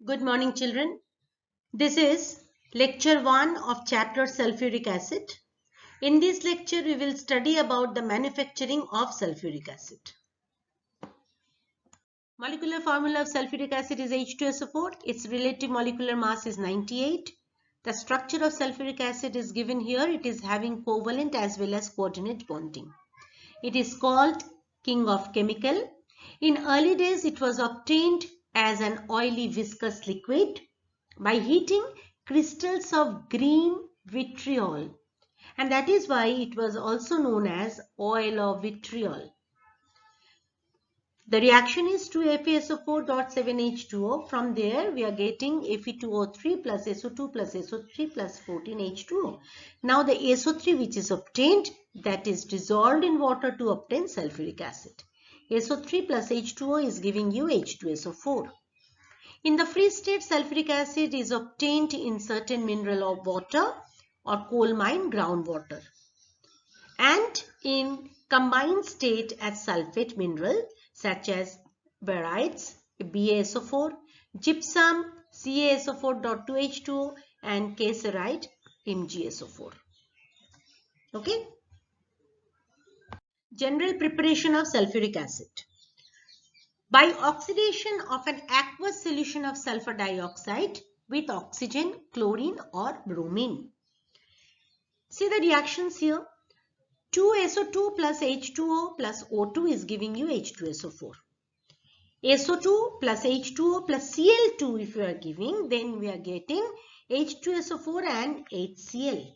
Good morning, children. This is lecture 1 of chapter sulfuric acid. In this lecture, we will study about the manufacturing of sulfuric acid. Molecular formula of sulfuric acid is H2SO4. Its relative molecular mass is 98. The structure of sulfuric acid is given here. It is having covalent as well as coordinate bonding. It is called king of chemical. In early days, it was obtained as an oily viscous liquid by heating crystals of green vitriol, and that is why it was also known as oil of vitriol. The reaction is 2FeSO4.7H2O. From there we are getting Fe2O3 plus SO2 plus SO3 plus 14H2O. Now the SO3 which is obtained, that is dissolved in water to obtain sulfuric acid. SO3 plus H2O is giving you H2SO4. In the free state, sulfuric acid is obtained in certain mineral or water or coal mine groundwater, and in combined state as sulfate mineral such as barytes, BaSO4, gypsum, CaSO4.2H2O, and caesarite, MgSO4. Okay. General preparation of sulfuric acid. By oxidation of an aqueous solution of sulfur dioxide with oxygen, chlorine or bromine. See the reactions here. 2SO2 plus H2O plus O2 is giving you H2SO4. SO2 plus H2O plus Cl2 if you are giving, then we are getting H2SO4 and HCl.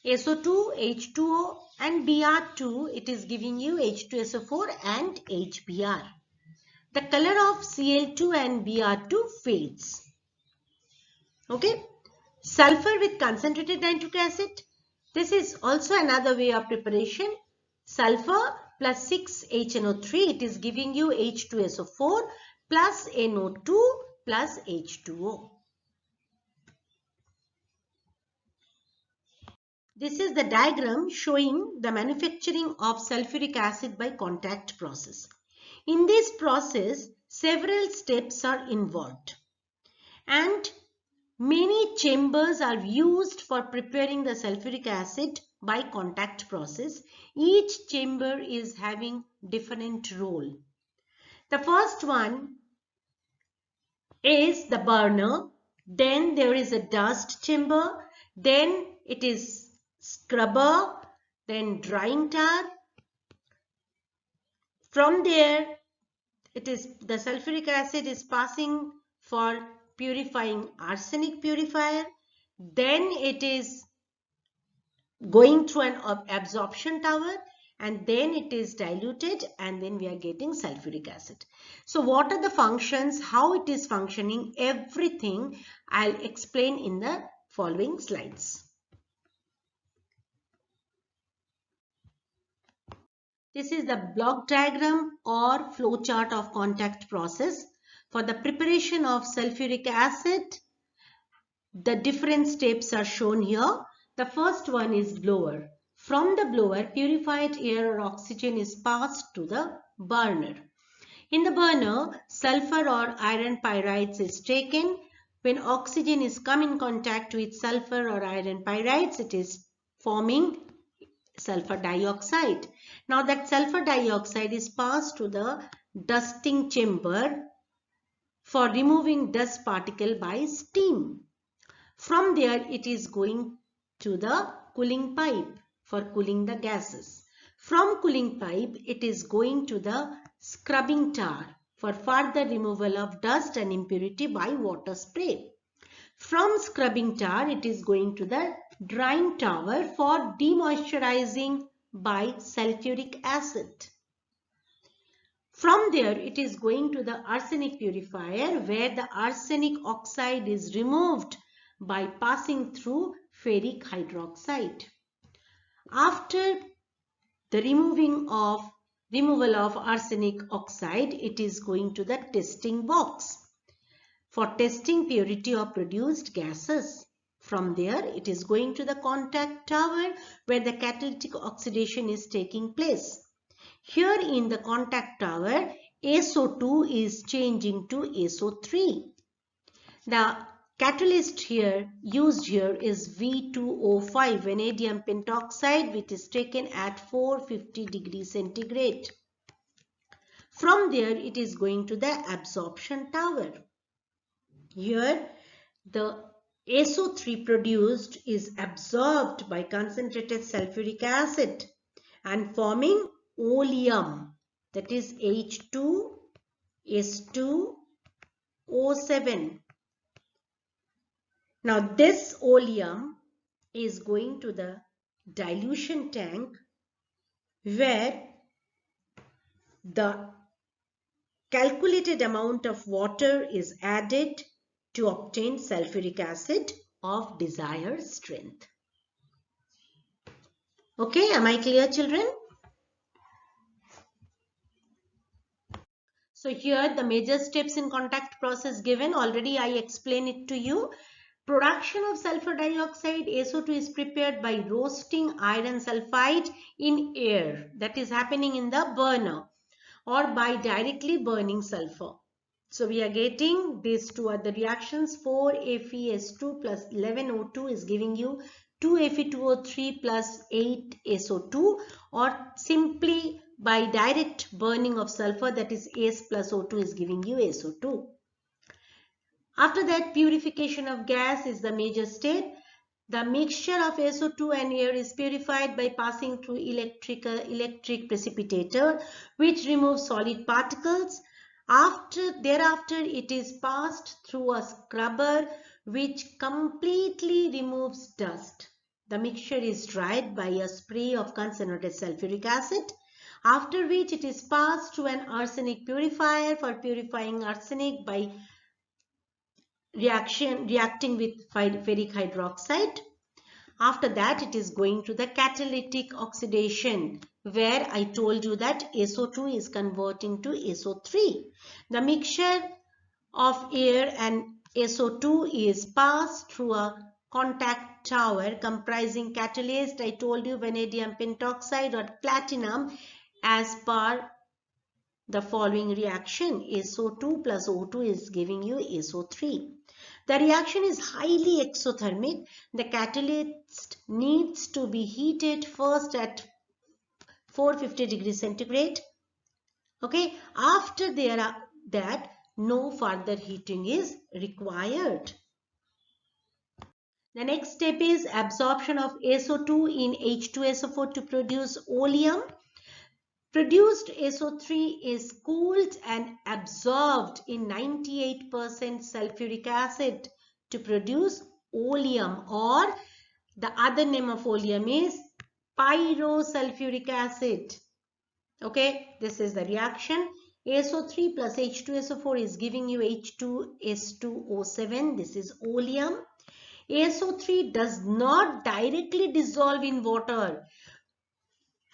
SO2, H2O and Br2, it is giving you H2SO4 and HBr. The color of Cl2 and Br2 fades. Okay. Sulfur with concentrated nitric acid. This is also another way of preparation. Sulfur plus 6HNO3, it is giving you H2SO4 plus NO2 plus H2O. This is the diagram showing the manufacturing of sulfuric acid by contact process. In this process, several steps are involved, and many chambers are used for preparing the sulfuric acid by contact process. Each chamber is having different role. The first one is the burner, then there is a dust chamber, then it is scrubber, then drying tar. From there, it is the sulfuric acid is passing for purifying arsenic purifier, then it is going through an absorption tower, and then it is diluted, and then we are getting sulfuric acid. So what are the functions, how it is functioning, everything I'll explain in the following slides. This is the block diagram or flow chart of contact process. For the preparation of sulfuric acid, the different steps are shown here. The first one is blower. From the blower, purified air or oxygen is passed to the burner. In the burner, sulfur or iron pyrites is taken. When oxygen is come in contact with sulfur or iron pyrites, it is forming sulfur dioxide. Now that sulfur dioxide is passed to the dusting chamber for removing dust particle by steam. From there, it is going to the cooling pipe for cooling the gases. From cooling pipe, it is going to the scrubbing tar for further removal of dust and impurity by water spray. From scrubbing tar, it is going to the drying tower for demoisturizing by sulfuric acid. From there, it is going to the arsenic purifier where the arsenic oxide is removed by passing through ferric hydroxide. After the removal of arsenic oxide, it is going to the testing box for testing purity of produced gases. From there, it is going to the contact tower where the catalytic oxidation is taking place. Here in the contact tower, SO2 is changing to SO3. The catalyst here used here is V2O5, vanadium pentoxide, which is taken at 450 degrees centigrade. From there, it is going to the absorption tower. Here, the SO3 produced is absorbed by concentrated sulfuric acid and forming oleum, that is H2S2O7. Now this oleum is going to the dilution tank where the calculated amount of water is added to obtain sulfuric acid of desired strength. Okay, am I clear, children? So here the major steps in contact process given, already I explained it to you. Production of sulfur dioxide, SO2, is prepared by roasting iron sulfide in air, that is happening in the burner, or by directly burning sulfur. So we are getting these two other reactions. 4FeS2 plus 11O2 is giving you 2Fe2O3 plus 8SO2, or simply by direct burning of sulfur, that is S plus O2 is giving you SO2. After that, purification of gas is the major step. The mixture of SO2 and air is purified by passing through electric precipitator, which removes solid particles. Thereafter, it is passed through a scrubber, which completely removes dust. The mixture is dried by a spray of concentrated sulfuric acid, after which it is passed through an arsenic purifier for purifying arsenic by reacting with ferric hydroxide. After that, it is going to the catalytic oxidation, where I told you that SO2 is converting to SO3. The mixture of air and SO2 is passed through a contact tower comprising catalyst, I told you, vanadium pentoxide or platinum, as per the following reaction. SO2 plus O2 is giving you SO3. The reaction is highly exothermic. The catalyst needs to be heated first at 450 degrees centigrade. Okay, after that, no further heating is required. The next step is absorption of SO2 in H2SO4 to produce oleum. Produced SO3 is cooled and absorbed in 98% sulfuric acid to produce oleum, or the other name of oleum is pyrosulfuric acid. Okay, this is the reaction. SO3 plus H2SO4 is giving you H2S2O7. This is oleum. SO3 does not directly dissolve in water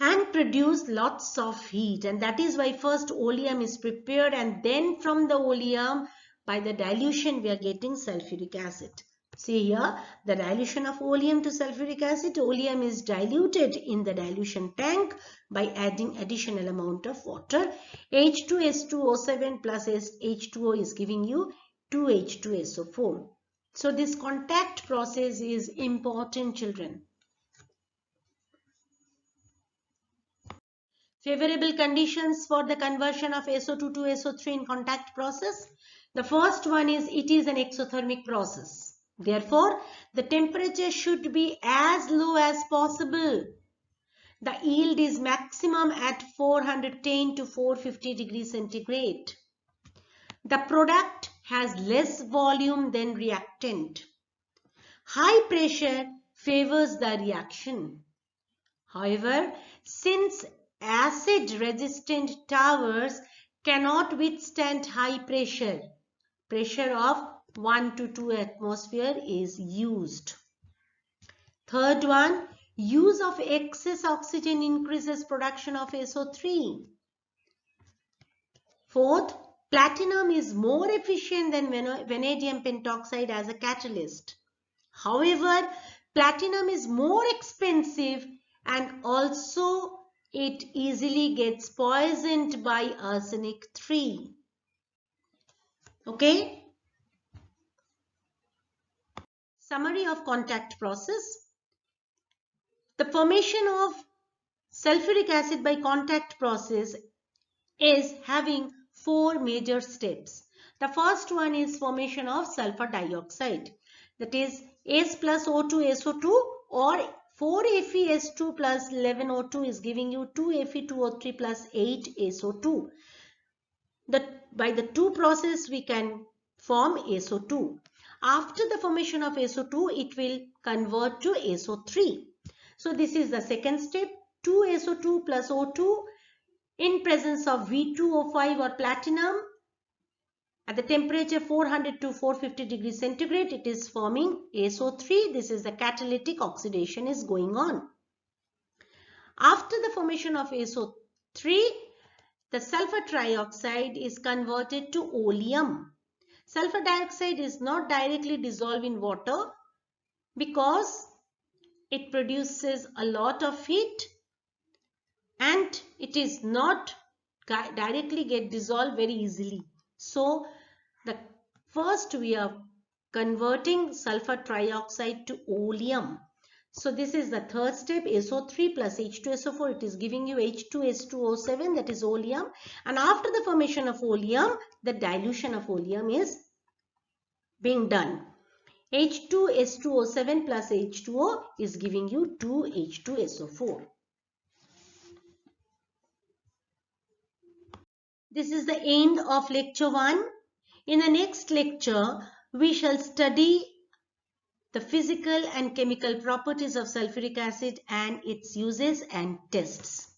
and produce lots of heat, and that is why first oleum is prepared, and then from the oleum, by the dilution, we are getting sulfuric acid. See here, the dilution of oleum to sulfuric acid. Oleum is diluted in the dilution tank by adding additional amount of water. H2S2O7 plus H2O is giving you 2H2SO4. So this contact process is important, children. Favorable conditions for the conversion of SO2 to SO3 in contact process. The first one is it is an exothermic process. Therefore, the temperature should be as low as possible. The yield is maximum at 410 to 450 degrees centigrade. The product has less volume than reactant. High pressure favors the reaction. However, since acid-resistant towers cannot withstand high pressure, pressure of 1 to 2 atmosphere is used. Third one, use of excess oxygen increases production of SO3. Fourth, platinum is more efficient than vanadium pentoxide as a catalyst. However, platinum is more expensive, and also it easily gets poisoned by arsenic 3. Okay. Summary of contact process. The formation of sulfuric acid by contact process is having 4 major steps. The first one is formation of sulfur dioxide, that is S plus O2 SO2 or 4FeS2 plus 11O2 is giving you 2Fe2O3 plus 8SO2. By the two process we can form SO2. After the formation of SO2 it will convert to SO3. So this is the second step. 2SO2 plus O2 in presence of V2O5 or platinum at the temperature 400 to 450 degrees centigrade, it is forming SO3. This is the catalytic oxidation is going on. After the formation of SO3, the sulfur trioxide is converted to oleum. Sulfur dioxide is not directly dissolved in water because it produces a lot of heat and it is not directly get dissolved very easily. So the first we are converting sulfur trioxide to oleum. So this is the third step, SO3 plus H2SO4, it is giving you H2S2O7, that is oleum. And after the formation of oleum, the dilution of oleum is being done. H2S2O7 plus H2O is giving you 2H2SO4. This is the end of lecture 1. In the next lecture, we shall study the physical and chemical properties of sulfuric acid and its uses and tests.